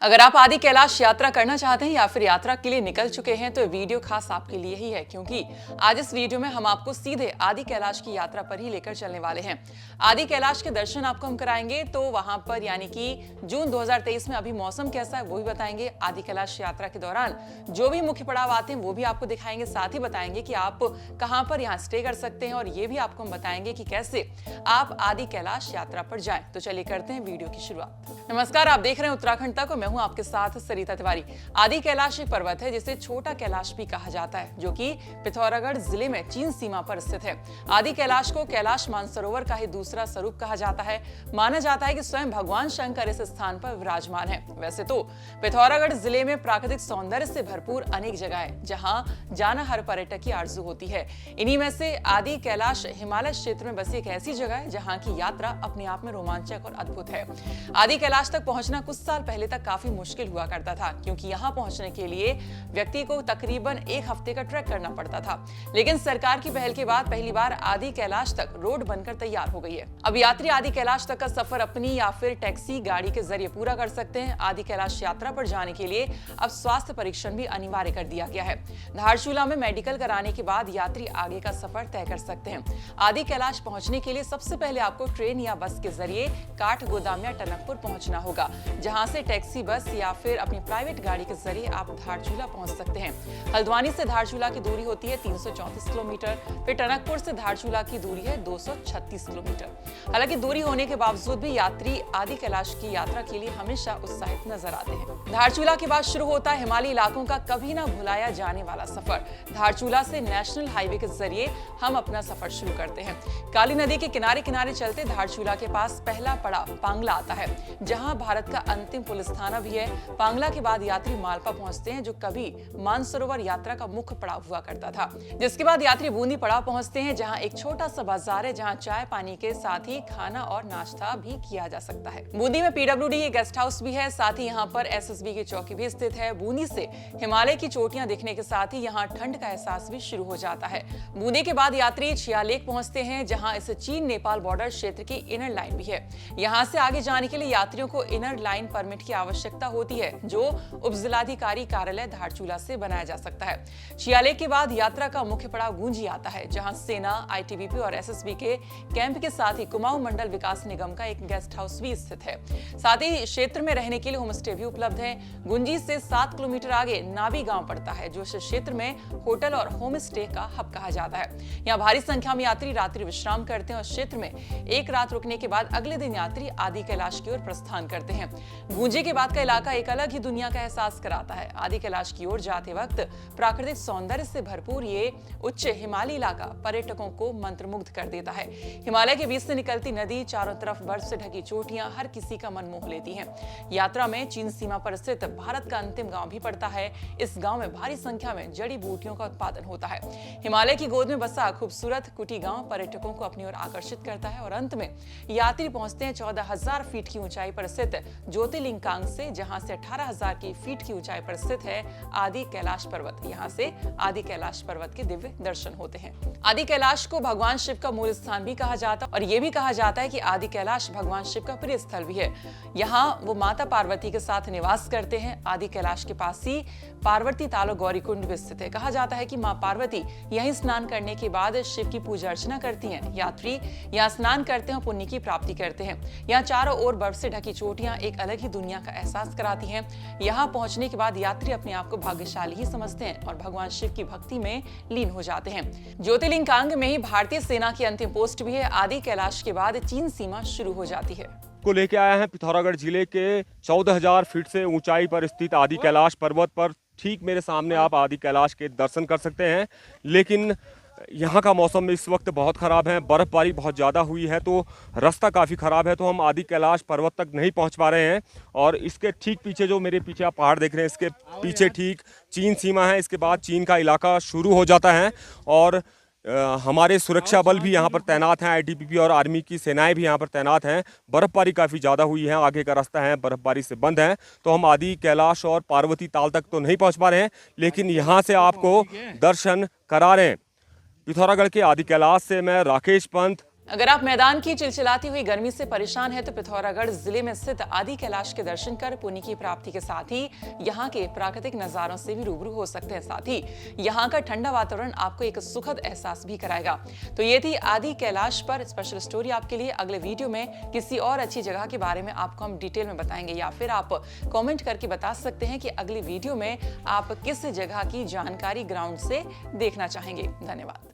अगर आप आदि कैलाश यात्रा करना चाहते हैं या फिर यात्रा के लिए निकल चुके हैं तो वीडियो खास आपके लिए ही है, क्योंकि आज इस वीडियो में हम आपको सीधे आदि कैलाश की यात्रा पर ही लेकर चलने वाले हैं। आदि कैलाश के दर्शन आपको हम कराएंगे, तो वहां पर यानी कि जून 2023 में अभी मौसम कैसा है वो भी बताएंगे। आदि कैलाश यात्रा के दौरान जो भी मुख्य पड़ाव आते हैं वो भी आपको दिखाएंगे, साथ ही बताएंगे कि आप कहां पर यहाँ स्टे कर सकते हैं, और ये भी आपको हम बताएंगे कि कैसे आप आदि कैलाश यात्रा पर जाएं। तो चलिए करते हैं वीडियो की शुरुआत। नमस्कार, आप देख रहे हैं उत्तराखंड तक और मैं हूं आपके साथ सरिता तिवारी। आदि कैलाश एक पर्वत है जिसे छोटा कैलाश भी कहा जाता है, जो कि पिथौरागढ़ जिले में चीन सीमा पर स्थित है। आदि कैलाश को कैलाश मानसरोवर का ही दूसरा स्वरूप कहा जाता है। माना जाता है कि स्वयं भगवान शंकर इस स्थान पर विराजमान है। वैसे तो पिथौरागढ़ जिले में प्राकृतिक सौंदर्य से भरपूर अनेक जगह है जहां जाना हर पर्यटक की आरजू होती है। इन्हीं में से आदि कैलाश हिमालय क्षेत्र में बसी एक ऐसी जगह है जहां की यात्रा अपने आप में रोमांचक और अद्भुत है। आदि कैलाश तक पहुंचना कुछ साल पहले तक काफी मुश्किल हुआ करता था, क्योंकि यहां पहुंचने के लिए व्यक्ति को तकरीबन एक हफ्ते का ट्रैक करना पड़ता था। लेकिन सरकार की पहल के बाद पहली बार आदि कैलाश तक रोड बनकर तैयार हो गई है। अब यात्री आदि कैलाश तक का सफर अपनी या फिर टैक्सी गाड़ी के जरिए पूरा कर सकते हैं। आदि कैलाश यात्रा पर जाने के लिए अब स्वास्थ्य परीक्षण भी अनिवार्य कर दिया गया है। धारचूला में मेडिकल कराने के बाद यात्री आगे का सफर तय कर सकते हैं। आदि कैलाश पहुंचने के लिए सबसे पहले आपको ट्रेन या बस के जरिए काठगोदाम या टनकपुर पहुंचना होगा, जहां से टैक्सी, बस या फिर अपनी प्राइवेट गाड़ी के जरिए आप धारचूला पहुंच सकते हैं। हल्द्वानी से धारचूला की दूरी होती है 334 किलोमीटर। फिर टनकपुर से धारचूला की दूरी है 236 किलोमीटर। हालांकि दूरी होने के बावजूद भी यात्री आदि कैलाश की यात्रा के लिए हमेशा उत्साहित नजर आते हैं। धारचूला के बाद शुरू होता है हिमालयी इलाकों का कभी ना भुलाया जाने वाला सफर। धारचूला से नेशनल हाईवे के जरिए हम अपना सफर शुरू करते हैं। काली नदी के किनारे किनारे चलते धारचूला के पास पहला पड़ाव पांगला आता है, जहां भारत का अंतिम पुलिस थाना भी है। पांगला के बाद यात्री मालपा पहुंचते हैं, जो कभी मानसरोवर यात्रा का मुख्य पड़ाव हुआ करता था। जिसके बाद यात्री बूंदी पड़ाव पहुंचते हैं, जहां एक छोटा सा बाजार है, जहां चाय पानी के साथ ही खाना और नाश्ता भी किया जा सकता है। बूंदी में पीडब्ल्यूडी गेस्ट हाउस भी है, साथ ही यहाँ पर एसएसबी की चौकी भी स्थित है। बूंदी से हिमालय की चोटियां दिखने के साथ ही यहाँ ठंड का एहसास भी शुरू हो जाता है। बूंदी के बाद यात्री छियालेक पहुंचते हैं, जहां इस चीन नेपाल बॉर्डर क्षेत्र की इनर लाइन भी है। यहाँ से आगे जाने के लिए यात्रियों को इनर लाइन परमिट की आवश्यकता होती है, जो उपजिलाधिकारी कार्यालय धारचूला से बनाया जा सकता है। छियालेक के बाद यात्रा का मुख्य पड़ाव गुंजी आता है, जहां सेना, आईटीबीपी और एसएसबी के कैंप के साथ ही कुमाऊं मंडल विकास निगम का एक गेस्ट हाउस भी स्थित है। साथ ही क्षेत्र में रहने के लिए होम स्टे भी उपलब्ध है। गुंजी से 7 किलोमीटर आगे नावी गांव पड़ता है, जो इस क्षेत्र में होटल और होम स्टे का हब कहा जाता है। यहाँ भारी संख्या में यात्री रात्रि विश्राम करते हैं और क्षेत्र में एक रात रुकने के बाद अगले दिन यात्री आदि कैलाश की ओर प्रस्थान करते हैं। गुंजी के बाद का इलाका एक अलग ही दुनिया का एहसास कराता है। आदि कैलाश की ओर जाते वक्त प्राकृतिक सौंदर्य से भरपूर ये उच्च हिमालयी इलाका पर्यटकों को मंत्रमुग्ध कर देता है। हिमालय के बीच से निकलती नदी, चारों तरफ बर्फ से ढकी चोटियां हर किसी का मन मोह लेती हैं। यात्रा में चीन सीमा पर स्थित भारत का अंतिम गांव भी पड़ता है। इस गांव में भारी संख्या में जड़ी बूटियों का उत्पादन होता है। हिमालय की गोद में बसा खूबसूरत कुटी गांव पर्यटकों को अपनी ओर आकर्षित करता है। और अंत में यात्री पहुंचते हैं 14,000 फीट की ऊंचाई पर स्थित ज्योतिर्लिंग कांग से, जहां से 18,000 की फीट की ऊंचाई पर स्थित है आदि कैलाश पर्वत। यहां से आदि कैलाश पर्वत के दिव्य दर्शन होते हैं। आदि कैलाश को भगवान शिव का मूल स्थान भी कहा जाता है, और यह भी कहा जाता है कि आदि कैलाश भगवान शिव का प्रिय स्थल भी है। यहाँ वो माता पार्वती के साथ निवास करते हैं। आदि कैलाश के पास ही पार्वती तालो गौरी कुंड भी स्थित है। कहा जाता है कि मां पार्वती यहीं स्नान करने के बाद शिव की पूजा अर्चना करती हैं। यात्री यहाँ स्नान करते हैं, पुण्य की प्राप्ति करते हैं। यहाँ चारों ओर बर्फ से ढकी चोटियां एक अलग ही दुनिया का एहसास कराती हैं। यहाँ पहुंचने के बाद यात्री अपने आप को भाग्यशाली ही समझते हैं और भगवान शिव की भक्ति में लीन हो जाते हैं। ज्योतिर्लिंग कांग में ही भारतीय सेना की अंतिम पोस्ट भी है। आदि कैलाश के बाद चीन सीमा शुरू हो जाती है। को लेके आया है पिथौरागढ़ जिले के 14,000 फीट से ऊंचाई पर स्थित आदि कैलाश पर्वत पर। ठीक मेरे सामने आप आदि कैलाश के दर्शन कर सकते हैं, लेकिन यहाँ का मौसम इस वक्त बहुत ख़राब है। बर्फ़बारी बहुत ज़्यादा हुई है, तो रास्ता काफ़ी ख़राब है, तो हम आदि कैलाश पर्वत तक नहीं पहुँच पा रहे हैं। और इसके ठीक पीछे, जो मेरे पीछे आप पहाड़ देख रहे हैं, इसके पीछे ठीक चीन सीमा है। इसके बाद चीन का इलाका शुरू हो जाता है और हमारे सुरक्षा बल भी यहाँ पर तैनात हैं। आईटीबीपी और आर्मी की सेनाएं भी यहाँ पर तैनात हैं। बर्फ़बारी काफ़ी ज़्यादा हुई है, आगे का रास्ता है बर्फ़बारी से बंद है, तो हम आदि कैलाश और पार्वती ताल तक तो नहीं पहुँच पा रहे हैं, लेकिन यहाँ से आपको दर्शन करा रहे हैं। पिथौरागढ़ के आदि कैलाश से मैं राकेश पंत, अगर आप मैदान की चिलचिलाती हुई गर्मी से परेशान हैं तो पिथौरागढ़ जिले में स्थित आदि कैलाश के दर्शन कर पुण्य की प्राप्ति के साथ ही यहाँ के प्राकृतिक नजारों से भी रूबरू हो सकते हैं। साथ ही यहाँ का ठंडा वातावरण आपको एक सुखद एहसास भी कराएगा। तो ये थी आदि कैलाश पर स्पेशल स्टोरी आपके लिए। अगले वीडियो में किसी और अच्छी जगह के बारे में आपको हम डिटेल में बताएंगे, या फिर आप कॉमेंट करके बता सकते हैं कि अगली वीडियो में आप किस जगह की जानकारी ग्राउंड से देखना चाहेंगे। धन्यवाद।